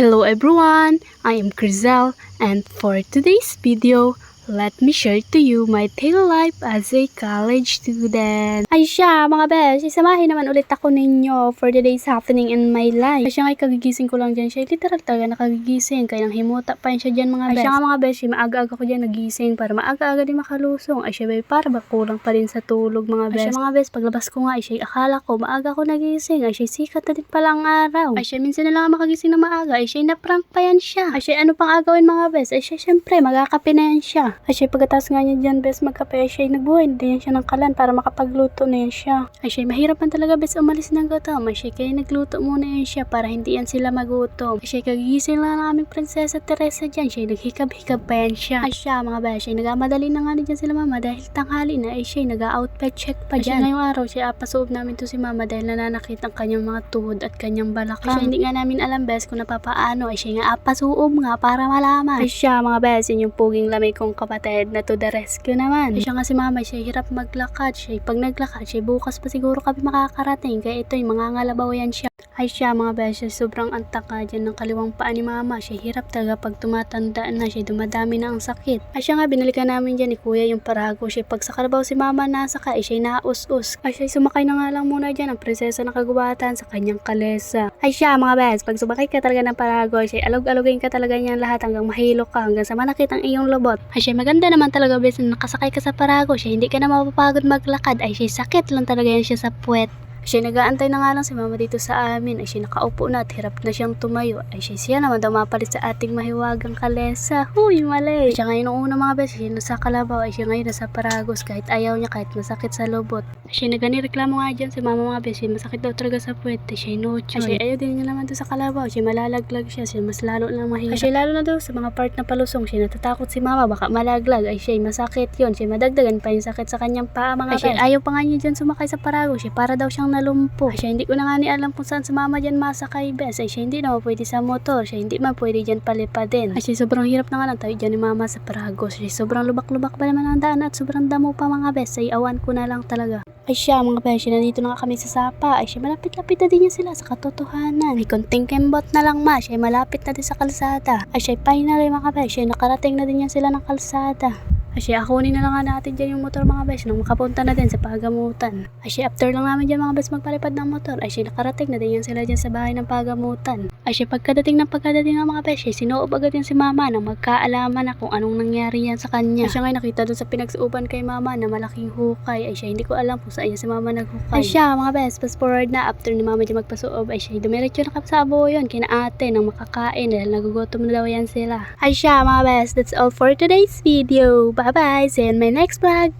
Hello everyone, I am Crizel, and for today's video, let me share to you my daily life as a college student. Ay siya mga besh, isamahin naman ulit ako ninyo for the days happening in my life. Ay siya nga kagigising ko lang dyan siya, literal talaga nakagigising, kaya nang himuta pa siya dyan mga besh. Ay siya nga mga besh, maaga-aga ko dyan nagising para maaga-aga din makalusong. Ay siya para ba kulang pa rin sa tulog mga besh. Ay siya mga besh, paglabas ko nga, ay siya akala ko maaga ko nagising, ay siya sikat na din pala ang araw. Ay siya minsan na lang makagising na maaga, ay siya na-prank pa yan siya. Ay siya ano pang agawin mga besh, ay siya syempre magkakape na yan siya. Ay siya pagkatas nga niya dyan bes magkape ay siya nagbuhay na din siya ng kalan para makapagluto na yan siya. Ay siya mahirap man talaga bes umalis ng gutom. Ay siya kaya nagluto muna yan siya para hindi yan sila magutom. Ay siya kagigising lang ng aming prinsesa Teresa dyan. Siya naghikab-hikab pa yan siya. Ay siya mga bes siya nagamadali na nga dyan sila mama dahil tanghali na ay siya nag-outfit check pa dyan. Ay siya ngayong araw siya apasuob namin to si mama dahil nananakit ang kanyang mga tuhod at kanyang balakang. Ay siya hindi nga namin alam bes kung napapaano. Ay siya nga apasuob nga para malaman. Ay siya mga bes yun yung puging lamay kong kapatid na to the rescue naman. Siya nga si mama, siya hirap maglakad. Siya pag naglakad, siya bukas pa siguro kami makakarating. Kaya ito yung mga ngalabaw yan siya. Ay siya mga beses, sobrang antaka dyan ng kaliwang paa ni mama. Siya hirap talaga pag tumatanda na siya, dumadami na ang sakit. Ay siya nga, binalikan namin dyan ni kuya yung parago. Siya pag sa kalabaw si mama nasaka, ay siya naus-us. Ay siya sumakay na nga lang muna dyan ang prinsesa ng kagubatan sa kanyang kalesa. Ay siya mga beses, pag sumakay ka talaga ng parago, siya alog-alogin ka talaga niyan lahat hanggang mahilo ka, hanggang sa manakit ang iyong lobot. Ay siya maganda naman talaga beses na nakasakay ka sa parago. Siya hindi ka na mapapagod maglakad. Ay siya sakit lang talaga yan siya sa puwet. Siya nag-aantay na nga lang si mama dito sa amin. Ay siya nakaupo na at hirap na siyang tumayo. Ay siya naman daw mapalit sa ating mahiwagang kalesa. Huy, mali. Ay siya ngayon nung una mga beses, siya nasa kalabaw. Ay siya ngayon nasa paragos kahit ayaw niya, kahit masakit sa lobot. Ay siya nagani-reklamo nga dyan si mama mga beses. Masakit daw talaga sa puwet. Ay siya no choice. Ay siya ayaw din niya naman doon sa kalabaw. Siya malalaglag siya. Siya mas lalo lang mahirap. Ay siya lalo na daw sa mga part na palusong. Siya natatakot si mama baka malaglag. Ay siya masakit yun. Siya madagdagan pa yung sakit sa kanyang paa mga beses. Ay siya ayaw pa nga niya dyan sumakay sa paragos. Siya para daw siyang nalumpo. Ay siya hindi ko na nga ni alam kung saan sa mama dyan masakay bes. Ay siya hindi naman pwede sa motor. Siya hindi man pwede dyan palipadin. Ay siya sobrang hirap na nga lang tayo dyan ni mama sa paragos. Siya sobrang lubak-lubak pa naman ang daan at sobrang damo pa mga bes. Ay awan ko na lang talaga. Ay siya mga bes, nandito na nga kami sa sapa. Ay siya malapit-lapit na din niya sila sa katotohanan. Ay konting kembot na lang ma. Siya malapit na din sa kalsada. Ay siya finally mga bes, siya nakarating na din niya sila ng kalsada. Ay siya, akunin na lang nga natin dyan yung motor mga bes nang makapunta na din sa pagamutan. Ay siya, after lang namin dyan mga bes magpalipad ng motor, ay siya nakarating na din yan sila dyan sa bahay ng pagamutan. Ay siya, pagkadating ng mga bes, siya sinuob agad yan si mama nang magkaalaman na kung anong nangyari yan sa kanya. Ay siya ngayon nakita dun sa pinagsuuban kay mama na malaking hukay. Ay siya, hindi ko alam kung saan yan si mama naghukay. Ay siya mga bes, fast forward na after ni mama dyan magpasuob, ay siya, dumiretso na sa aboyon kina ate nang makakain dahil nagugutom na daw yan sila. Ay siya mga bes, that's all for today's video. Bye bye, see you in my next vlog.